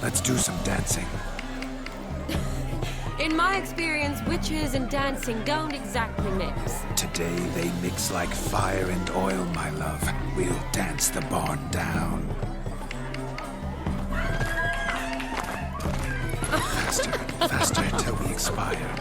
Let's do some dancing. In my experience, witches and dancing don't exactly mix. Today they mix like fire and oil, my love. We'll dance the barn down. Faster, faster till we expire.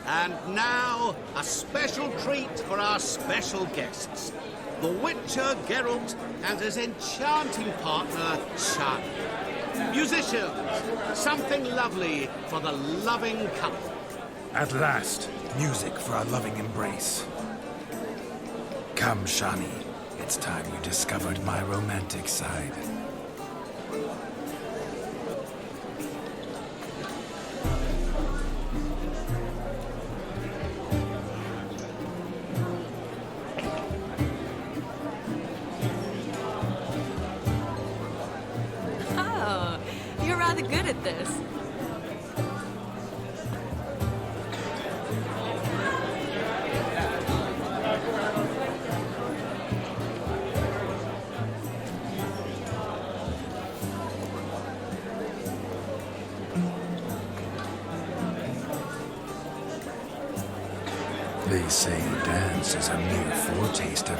And now, a special treat for our special guests. The Witcher Geralt and his enchanting partner, Shani. Musicians, something lovely for the loving couple. At last, music for our loving embrace. Come, Shani. It's time you discovered my romantic side. Oh, you're rather good at this. They say dance is a mere foretaste of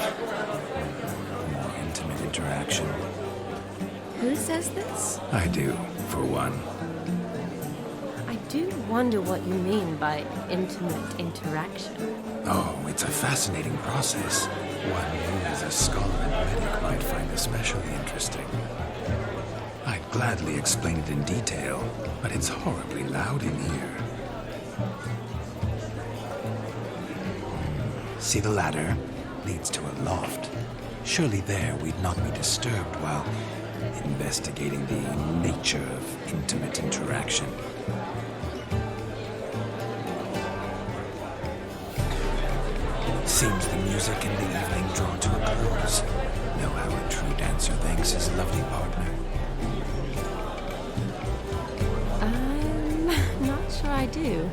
more intimate interaction. Who says this? I do, for one. I do wonder what you mean by intimate interaction. Oh, it's a fascinating process. One you as a scholar and medic might find especially interesting. I'd gladly explain it in detail, but it's horribly loud in here. See the ladder? Leads to a loft. Surely there we'd not be disturbed while investigating the nature of intimate interaction. Seems the music in the evening draw to a close. Know how a true dancer thanks his lovely partner. I'm not sure I do.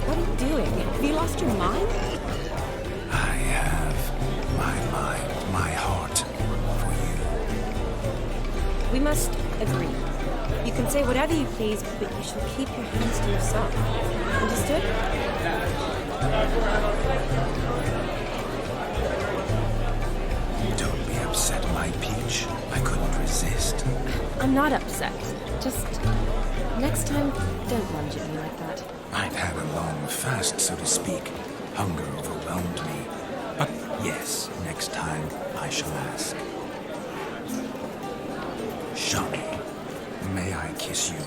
What are you doing? Have you lost your mind? I have my mind, my heart for you. We must agree. You can say whatever you please, but you shall keep your hands to yourself. Understood? Don't be upset, my peach. I couldn't resist. I'm not upset. Just next time, don't lunge at me like that. I'd had a long fast, so to speak. Hunger overwhelmed me. But yes, next time I shall ask. Shani, may I kiss you?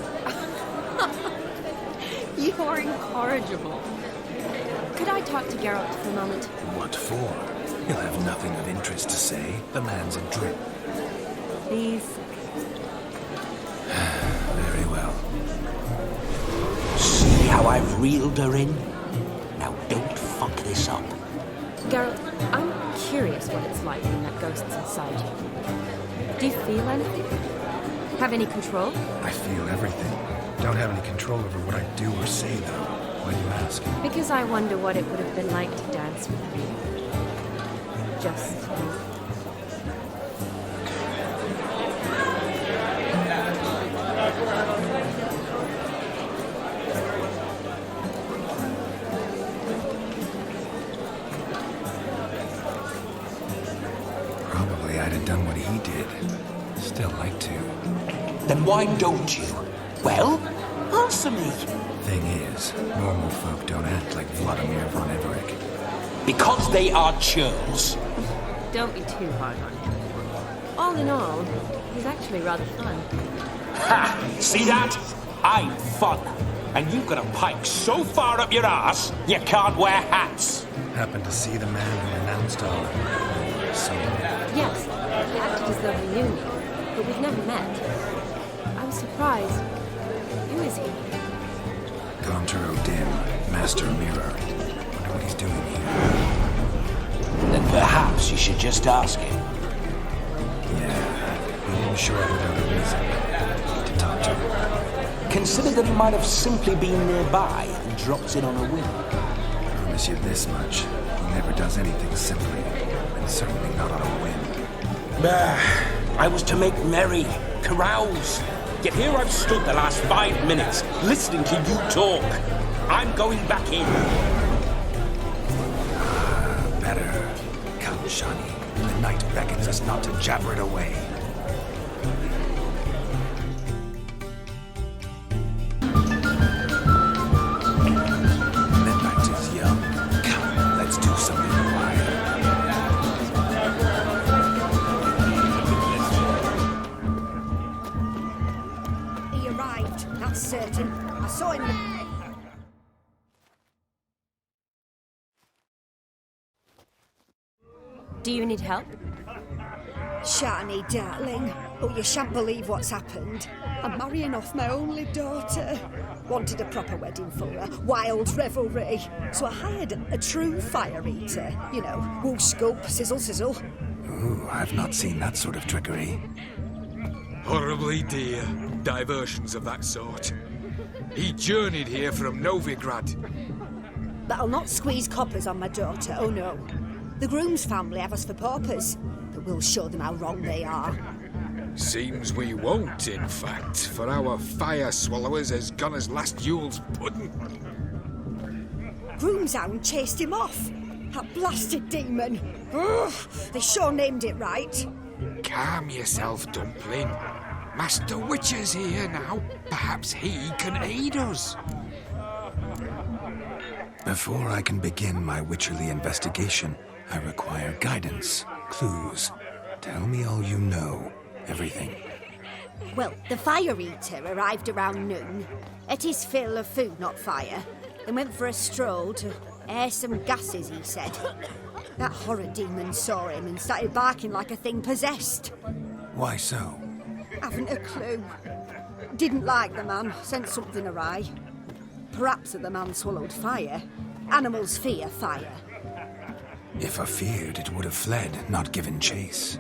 You're incorrigible. Could I talk to Geralt for a moment? What for? He'll have nothing of interest to say. The man's adrip. Please. Very well. See how I've reeled her in? Now don't fuck this up. Geralt, I'm curious what it's like when that ghost's inside you. Do you feel anything? Have any control? I feel everything. Don't have any control over what I do or say, though. Why do you ask? Because I wonder what it would have been like to dance with you. Just you. Probably I'd have done what he did. Still like to. Then why don't you? Well, I'll answer me. Thing is, normal folk don't act like Vladimir von Everett. Because they are churls. Don't be too hard on him. All in all, he's actually rather fun. Ha! See that? I'm fun. And you've got a pike so far up your ass, you can't wear hats. Happened to see the man who announced our soul. Yes, he acted as though he knew me, but we've never met. I was surprised. Who is he? Contour Dim, Master Mirror. Wonder what he's doing here. Then perhaps you should just ask him. Yeah, he didn't show up without a reason. Need to talk to him. Consider that he might have simply been nearby and dropped in on a whim. Promise you this much. He never does anything simply, and certainly not on a whim. I was to make merry, carouse. Yet here I've stood the last 5 minutes, listening to you talk. I'm going back in. Better. Come, Shani. The night beckons us not to jabber it away. Midnight is young. Come, let's do something wild. He arrived, that's certain. I saw him. Do you need help? Shani, darling. Oh, you shan't believe what's happened. I'm marrying off my only daughter. Wanted a proper wedding for her, wild revelry. So I hired a true fire eater. You know, whoosh, scoop, sizzle, sizzle. Ooh, I've not seen that sort of trickery. Horribly dear diversions of that sort. He journeyed here from Novigrad. But I'll not squeeze coppers on my daughter, oh no. The groom's family have us for paupers, but we'll show them how wrong they are. Seems we won't, in fact, for our fire swallowers has gone as last Yule's pudding. Groom's hound chased him off. That blasted demon. Ugh, they sure named it right. Calm yourself, Dumpling. Master Witcher's here now. Perhaps he can aid us. Before I can begin my witcherly investigation, I require guidance, clues. Tell me all you know. Everything. Well, the fire eater arrived around noon, ate his fill of food, not fire, then went for a stroll to air some gases, he said. That horror demon saw him and started barking like a thing possessed. Why so? Haven't a clue. Didn't like the man, sent something awry. Perhaps that the man swallowed fire. Animals fear fire. If I feared, it would have fled, not given chase.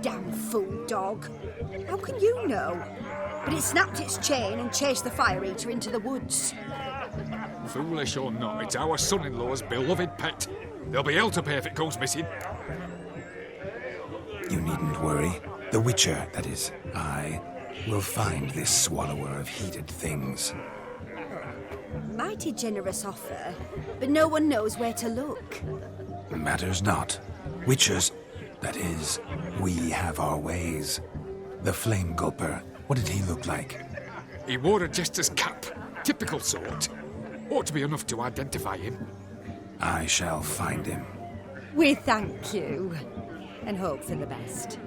Damn fool dog. How can you know? But it snapped its chain and chased the fire eater into the woods. Foolish or not, it's our son-in-law's beloved pet. There'll be hell to pay if it goes missing. You needn't worry. The Witcher, that is, I, will find this swallower of heated things. Mighty generous offer, but no one knows where to look. Matters not. Witchers, that is, we have our ways. The Flame Gulper, what did he look like? He wore a jester's cap. Typical sort. Ought to be enough to identify him. I shall find him. We thank you, and hope for the best.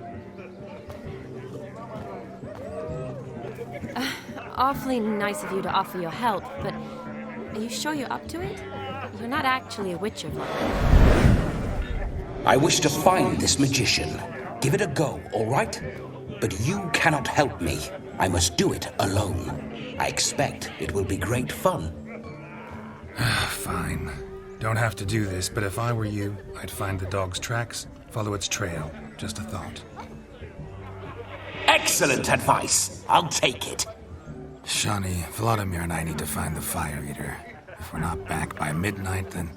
Awfully nice of you to offer your help, but are you sure you're up to it? You're not actually a witcher, I wish to find this magician. Give it a go, all right? But you cannot help me. I must do it alone. I expect it will be great fun. Fine. Don't have to do this, but if I were you, I'd find the dog's tracks, follow its trail. Just a thought. Excellent advice. I'll take it. Shani, Vladimir and I need to find the fire eater. If we're not back by midnight, then...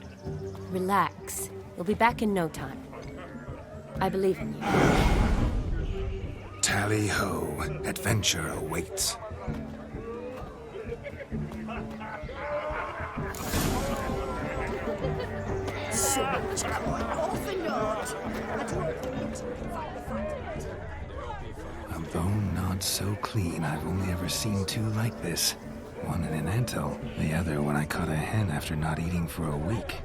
Relax. We'll be back in no time. I believe in you. Tally-ho. Adventure awaits. So much coin off a note. I don't need to find the fight. A bone not so clean I've only ever seen two like this. One in an anthill, the other when I caught a hen after not eating for a week.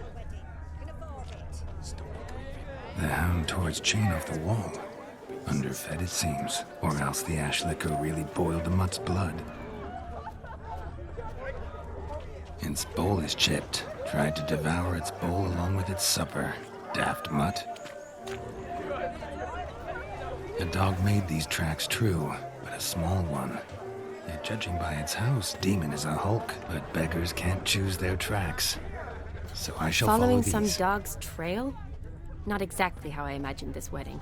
The hound tore its chain off the wall. Underfed it seems, or else the ash liquor really boiled the mutt's blood. Its bowl is chipped. Tried to devour its bowl along with its supper. Daft mutt. The dog made these tracks true, but a small one. And judging by its house, Demon is a hulk, but beggars can't choose their tracks. So I shall follow Following these. some dog's trail? Not exactly how I imagined this wedding.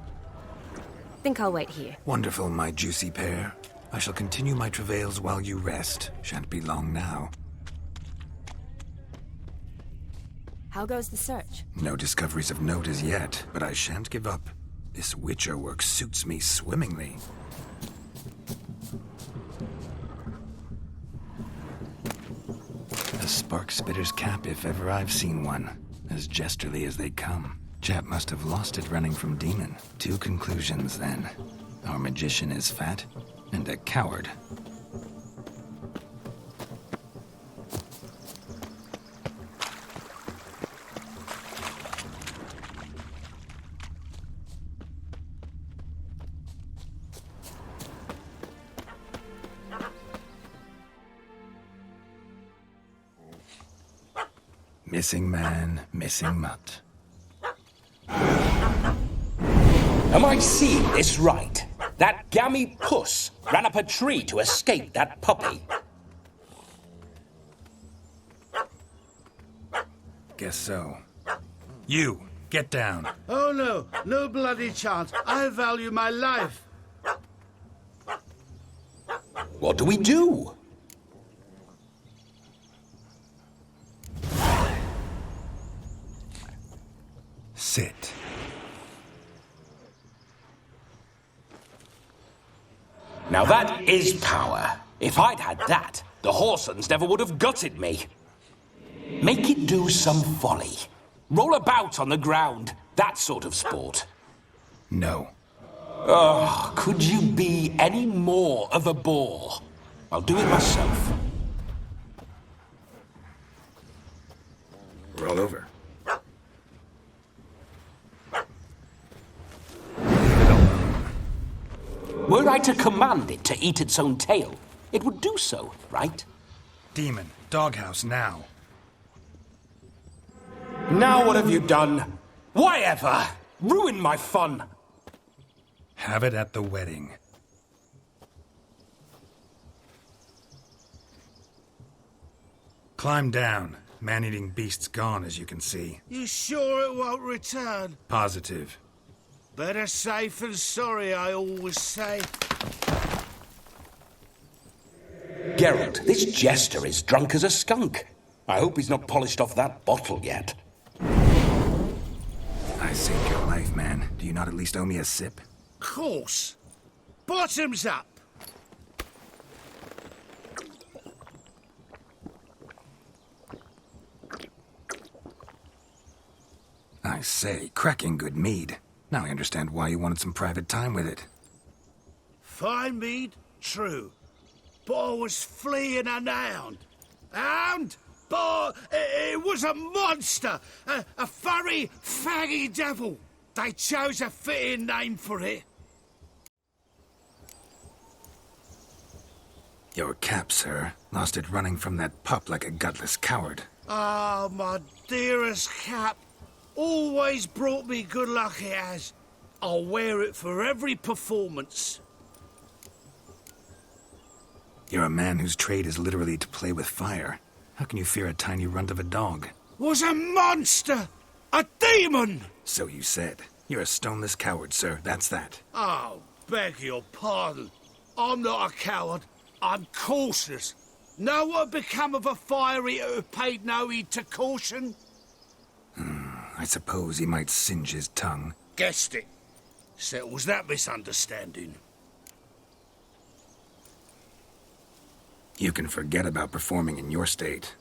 Think I'll wait here. Wonderful, my juicy pair. I shall continue my travails while you rest. Shan't be long now. How goes the search? No discoveries of note as yet, but I shan't give up. This Witcher work suits me swimmingly. A spark spitter's cap if ever I've seen one. As jesterly as they come. Chap must have lost it running from Demon. Two conclusions then. Our magician is fat, and a coward. Missing man, missing mutt. Am I seeing this right? That gammy puss ran up a tree to escape that puppy. Guess so. You, get down. Oh no, no bloody chance. I value my life. What do we do? Sit. Now that is power. If I'd had that, the Horsons never would have gutted me. Make it do some folly. Roll about on the ground. That sort of sport. No. Oh, could you be any more of a bore? I'll do it myself. Roll over. Were I to command it to eat its own tail, it would do so, right? Demon, doghouse now. Now what have you done? Why ever? Ruin my fun. Have it at the wedding. Climb down. Man-eating beast's gone, as you can see. You sure it won't return? Positive. Better safe than sorry, I always say. Geralt, this jester is drunk as a skunk. I hope he's not polished off that bottle yet. I saved your life, man. Do you not at least owe me a sip? Course. Bottoms up. I say, cracking good mead. Now I understand why you wanted some private time with it. Fine mead, true. But I was fleeing an hound. Hound? But it was a monster. A furry, faggy devil. They chose a fitting name for it. Your cap, sir. Lost it running from that pup like a gutless coward. Ah, my dearest cap. Always brought me good luck it has. I'll wear it for every performance. You're a man whose trade is literally to play with fire. How can you fear a tiny runt of a dog? Was a monster! A demon! So you said. You're a stoneless coward, sir. That's that. Oh, beg your pardon. I'm not a coward. I'm cautious. Know what had become of a fire eater who paid no heed to caution? I suppose he might singe his tongue. Guessed it. Settles that misunderstanding. You can forget about performing in your state.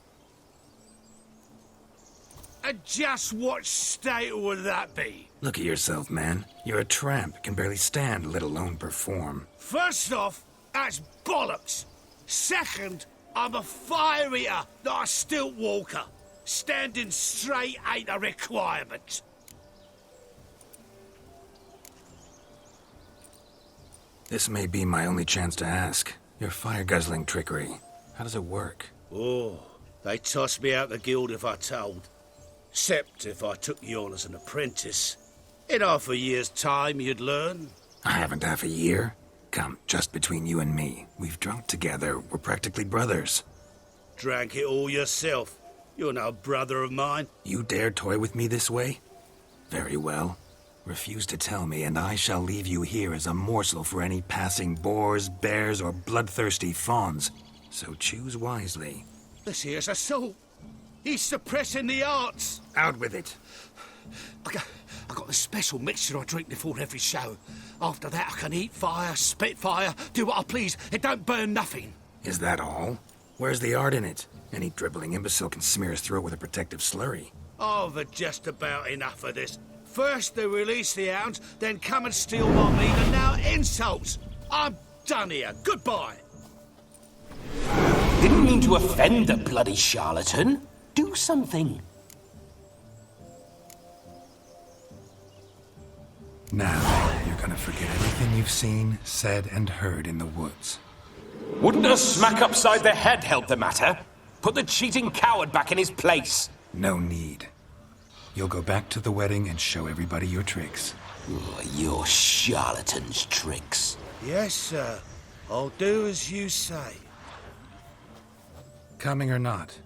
And just what state would that be? Look at yourself, man. You're a tramp, can barely stand, let alone perform. First off, that's bollocks. Second, I'm a fire eater, not a stilt walker. Standing straight ain't a requirement. This may be my only chance to ask. Your fire-guzzling trickery, how does it work? Oh, they tossed me out the guild if I told. Except if I took you on as an apprentice. In half a year's time, you'd learn. I haven't half a year. Come, just between you and me. We've drunk together. We're practically brothers. Drank it all yourself. You're no brother of mine. You dare toy with me this way? Very well. Refuse to tell me, and I shall leave you here as a morsel for any passing boars, bears, or bloodthirsty fawns. So choose wisely. This here's assault. He's suppressing the arts. Out with it. I got a special mixture I drink before every show. After that, I can eat fire, spit fire, do what I please. It don't burn nothing. Is that all? Where's the art in it? Any dribbling imbecile can smear his throat with a protective slurry. I've had just about enough of this. First they release the hounds, then come and steal my meat, and now insults. I'm done here. Goodbye. Didn't mean to offend the bloody charlatan. Do something. Now, you're gonna forget everything you've seen, said, and heard in the woods. Wouldn't a smack upside the head help the matter? Put the cheating coward back in his place. No need. You'll go back to the wedding and show everybody your tricks. Oh, your charlatan's tricks. Yes, sir. I'll do as you say. Coming or not?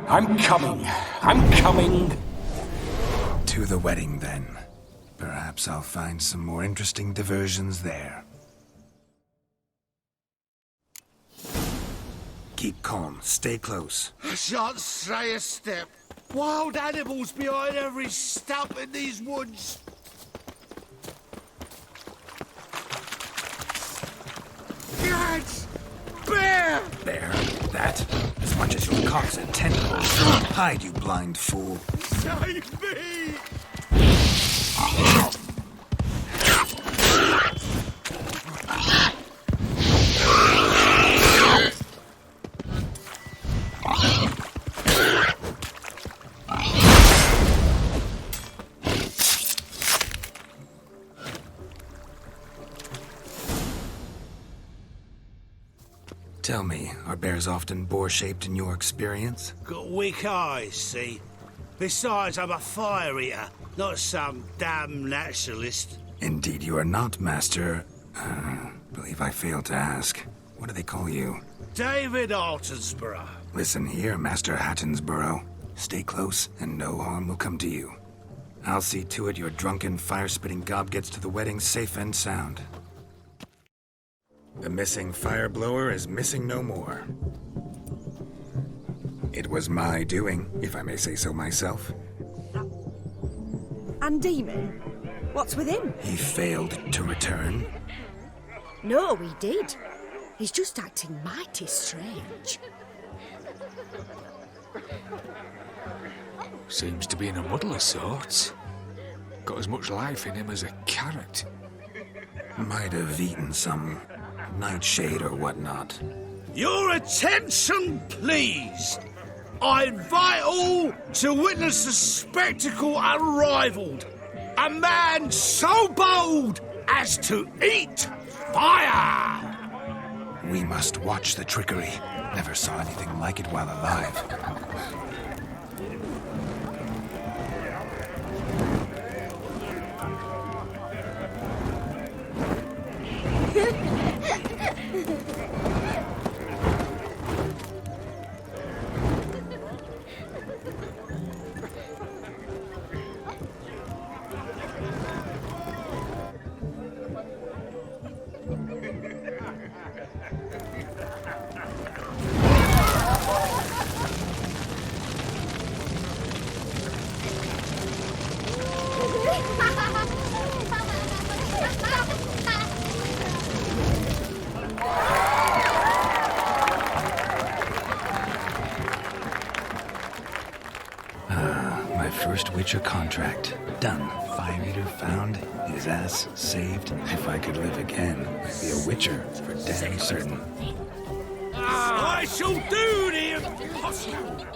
I'm coming. I'm coming. To the wedding, then. Perhaps I'll find some more interesting diversions there. Keep calm. Stay close. I shan't stray a step. Wild animals behind every stump in these woods. Cats! Bear! There. That. As much as your cocks and tentacles. Hide, you blind fool. Save me! Tell me, are bears often boar-shaped in your experience? Got weak eyes, see? Besides, I'm a fire eater, not some damn naturalist. Indeed you are not, Master. Believe I failed to ask. What do they call you? David Altonsborough. Listen here, Master Hattonsborough. Stay close, and no harm will come to you. I'll see to it your drunken, fire-spitting gob gets to the wedding safe and sound. The missing fire blower is missing no more. It was my doing, if I may say so myself. And Demon? What's with him? He failed to return. No, he did. He's just acting mighty strange. Seems to be in a muddle of sorts. Got as much life in him as a carrot. Might have eaten some nightshade or whatnot. Your attention, please. I invite all to witness a spectacle unrivaled. A man so bold as to eat fire. We must watch the trickery. Never saw anything like it while alive. First Witcher contract. Done. Fire Eater found. His ass saved. If I could live again, I'd be a Witcher for damn certain. I shall do the impossible!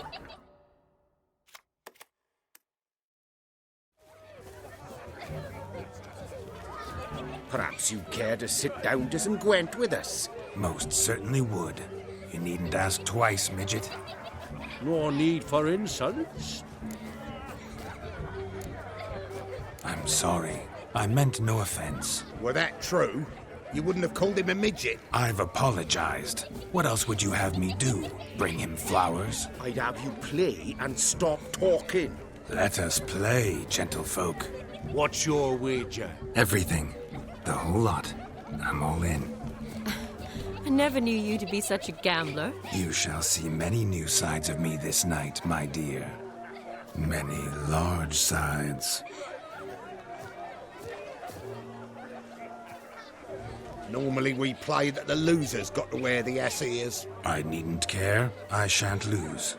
Perhaps you care to sit down to some Gwent with us? Most certainly would. You needn't ask twice, midget. No need for insults. I'm sorry. I meant no offense. Were that true, you wouldn't have called him a midget. I've apologized. What else would you have me do? Bring him flowers? I'd have you play and stop talking. Let us play, gentlefolk. What's your wager? Everything. The whole lot. I'm all in. I never knew you to be such a gambler. You shall see many new sides of me this night, my dear. Many large sides. Normally we play that the loser's got to wear the ass ears. I needn't care. I shan't lose.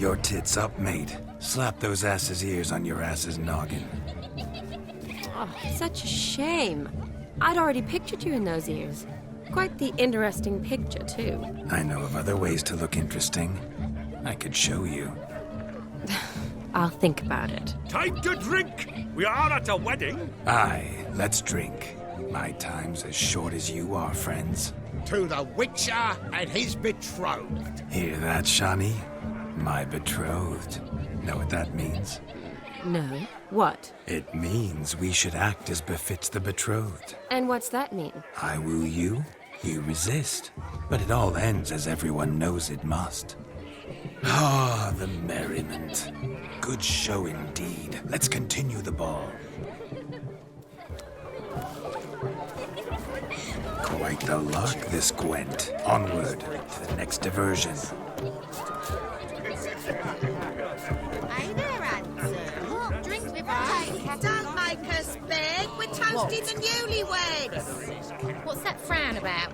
Your tits up, mate. Slap those asses' ears on your ass's noggin. Oh, such a shame. I'd already pictured you in those ears. Quite the interesting picture, too. I know of other ways to look interesting. I could show you. I'll think about it. Time to drink! We are at a wedding. Aye, let's drink. My time's as short as you are, friends. To the Witcher and his betrothed. Hear that, Shawnee? My betrothed. Know what that means? No. What? It means we should act as befits the betrothed. And what's that mean? I woo you, you resist. But it all ends as everyone knows it must. Ah, the merriment. Good show indeed. Let's continue the ball. Quite the luck, this Gwent. Onward to the next diversion. Hey there, handsome. Drink with us. Don't make us beg. We're toasting the newlyweds. What's that frown about?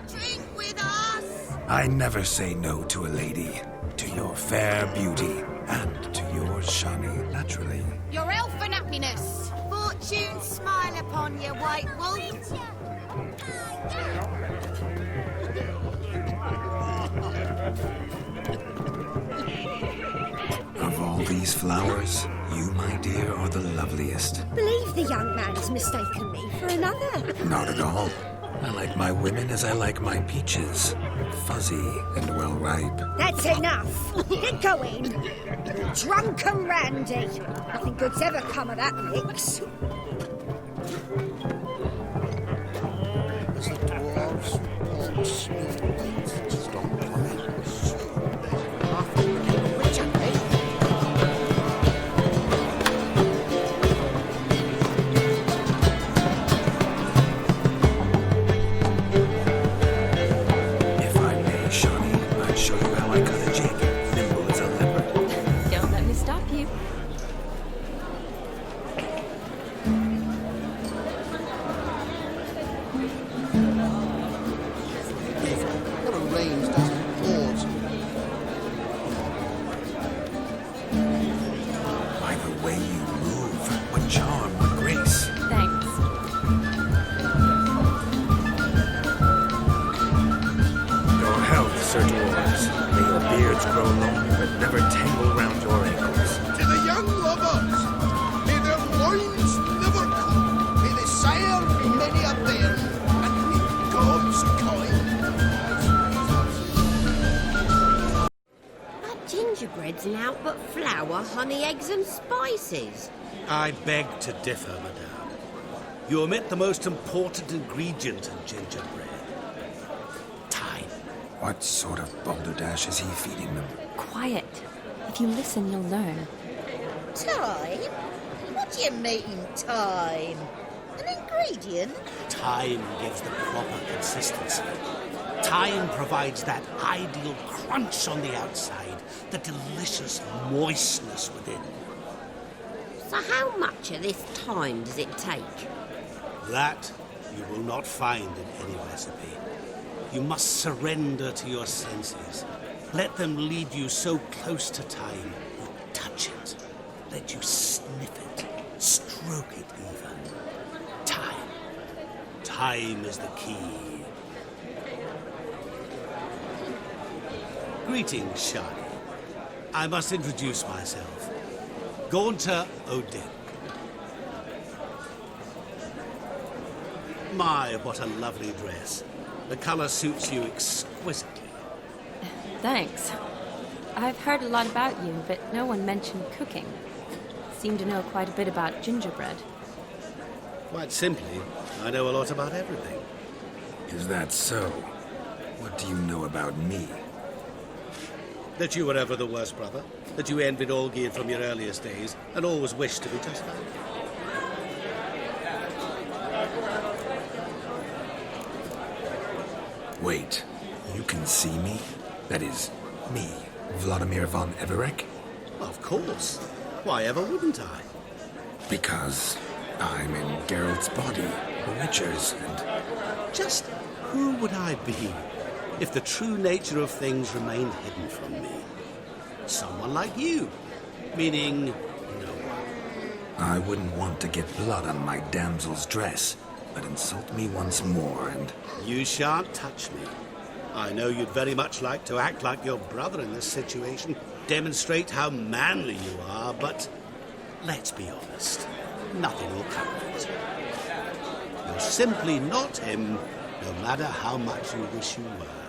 Drink with us. I never say no to a lady. To your fair beauty. And to yours, Shawnee, naturally. Your elfin happiness. Fortune smile upon you, white wolf. Of all these flowers, you, my dear, are the loveliest. Believe the young man has mistaken me for another. Not at all. I like my women as I like my peaches. Fuzzy and well ripe. That's enough. Get going. Drunken Randy. Nothing good's ever come of that mix. If I may, Shawnee, I'd show you how I cut a jig. Nimble as a leopard. Don't let me stop you. What a range doesn't pause. By the way you move, what charm, what grace. Thanks. Your health, Sir Dwarves. May your beards grow long, but never tangle round your ankles. To the young lovers, may their loins never cut, may they sire many a bairn, and be God's kind. That gingerbread's naught but flour, honey, eggs and spices. I beg to differ, madame. You omit the most important ingredient in gingerbread. Time. What sort of balderdash is he feeding them? Quiet. If you listen, you'll learn. Time? What do you mean, time? An ingredient? Time gives the proper consistency. Time provides that ideal crunch on the outside, the delicious moistness within. So how much of this time does it take? That you will not find in any recipe. You must surrender to your senses. Let them lead you so close to time, you touch it. Let you sniff it, stroke it even. Time. Time is the key. Greetings, Shawnee. I must introduce myself. Gaunter O'Dick. My, what a lovely dress. The color suits you exquisitely. Thanks. I've heard a lot about you, but no one mentioned cooking. Seem to know quite a bit about gingerbread. Quite simply, I know a lot about everything. Is that so? What do you know about me? That you were ever the worst brother, that you envied Olgierd from your earliest days, and always wished to be just like him. Wait, you can see me? That is, me, Vladimir von Everek? Of course. Why ever wouldn't I? Because I'm in Geralt's body, the Witcher's, and Just who would I be if the true nature of things remained hidden from me? Someone like you. Meaning, no one. I wouldn't want to get blood on my damsel's dress, but insult me once more and... You shan't touch me. I know you'd very much like to act like your brother in this situation, demonstrate how manly you are, but let's be honest, nothing will come of it. You're simply not him, no matter how much you wish you were.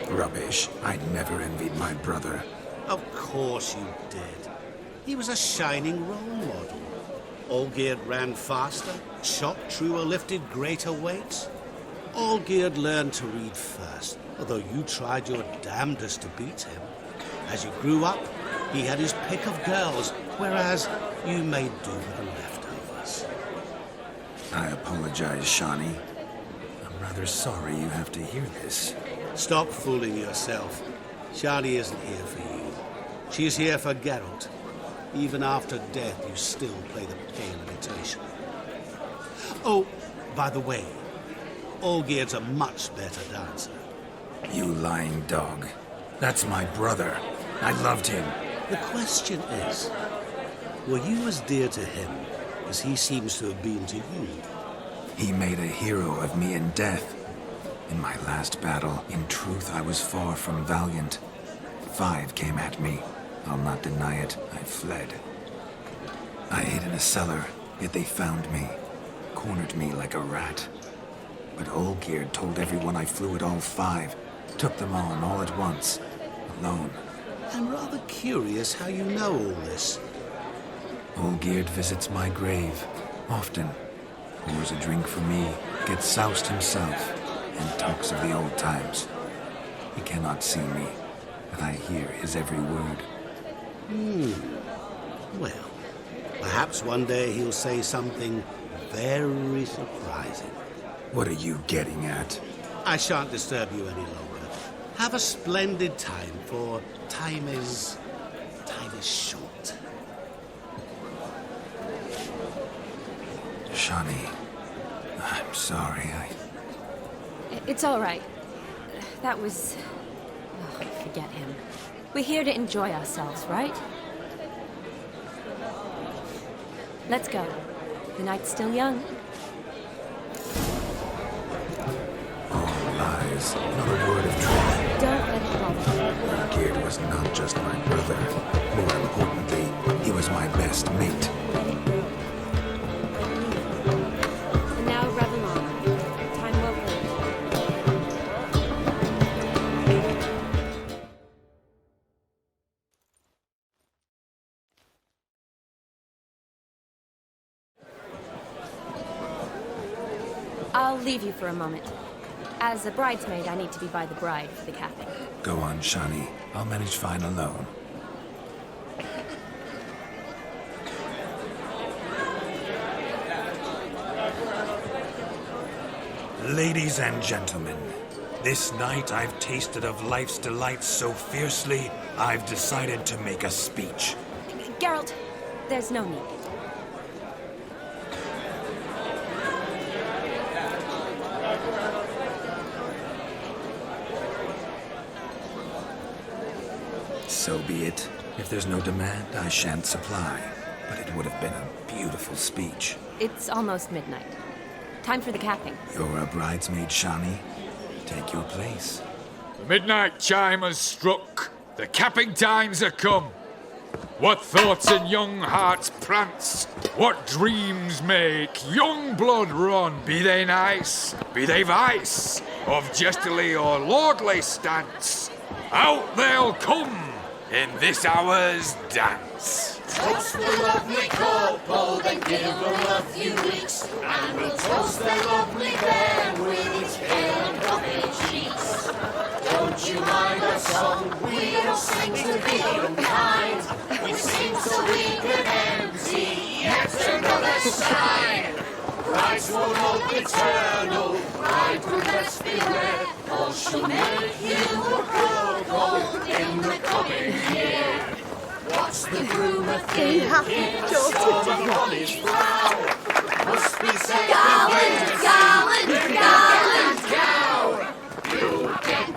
Rubbish. I never envied my brother. Of course you did. He was a shining role model. Olgierd ran faster, shot truer, lifted greater weights. Olgierd learned to read first, although you tried your damnedest to beat him. As you grew up, he had his pick of girls, whereas you made do with the leftovers. I apologize, Shawnee. I'm rather sorry you have to hear this. Stop fooling yourself. Shani isn't here for you. She's here for Geralt. Even after death, you still play the pale imitation. Oh, by the way, Olgierd's a much better dancer. You lying dog. That's my brother. I loved him. The question is, were you as dear to him as he seems to have been to you? He made a hero of me in death. In my last battle, in truth, I was far from valiant. 5 came at me. I'll not deny it, I fled. I hid in a cellar, yet they found me, cornered me like a rat. But Olgierd told everyone I flew at all 5, took them on all at once, alone. I'm rather curious how you know all this. Olgierd visits my grave, often. Pours a drink for me, gets soused himself, and talks of the old times. He cannot see me, but I hear his every word. Well, perhaps one day he'll say something very surprising. What are you getting at? I shan't disturb you any longer. Have a splendid time, for time is short. Shawnee, I'm sorry, It's all right. That was... Oh, forget him. We're here to enjoy ourselves, right? Let's go. The night's still young. All lies, not a word of truth. Don't let it bother you. Olgierd was not just my brother. More importantly, he was my best mate. And now revel on. Time well played. I'll leave you for a moment. As a bridesmaid, I need to be by the bride for the capping. Go on, Shawnee. I'll manage fine alone. Ladies and gentlemen, this night I've tasted of life's delights so fiercely, I've decided to make a speech. Geralt, there's no need. So be it. If there's no demand, I shan't supply. But it would have been a beautiful speech. It's almost midnight. Time for the capping. You're a bridesmaid, Shawnee. Take your place. The midnight chime has struck. The capping times are come. What thoughts in young hearts prance? What dreams make young blood run? Be they nice, be they vice, of jestily or lordly stance, out they'll come in this hour's dance. Toast the lovely couple, then give them a few weeks, and we'll toast the lovely bear with its pale and puffy cheeks. Don't you mind our song? We don't sing to be unkind. We sing so we can empty yet another side. Brides will hope eternal, bridegroom best beware, or she'll make you a poor gold in the coming year. What's the groom a thinking? Storm on his brow. Must be said gallant, gallant, gallant, cow. You'll get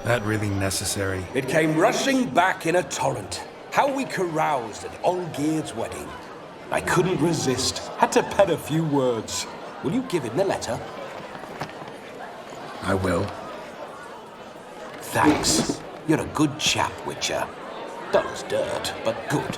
That really necessary? It came rushing back in a torrent. How we caroused at Olgierd's wedding. I couldn't resist. Had to pen a few words. Will you give him the letter? I will. Thanks. You're a good chap, Witcher. Dull as dirt, but good.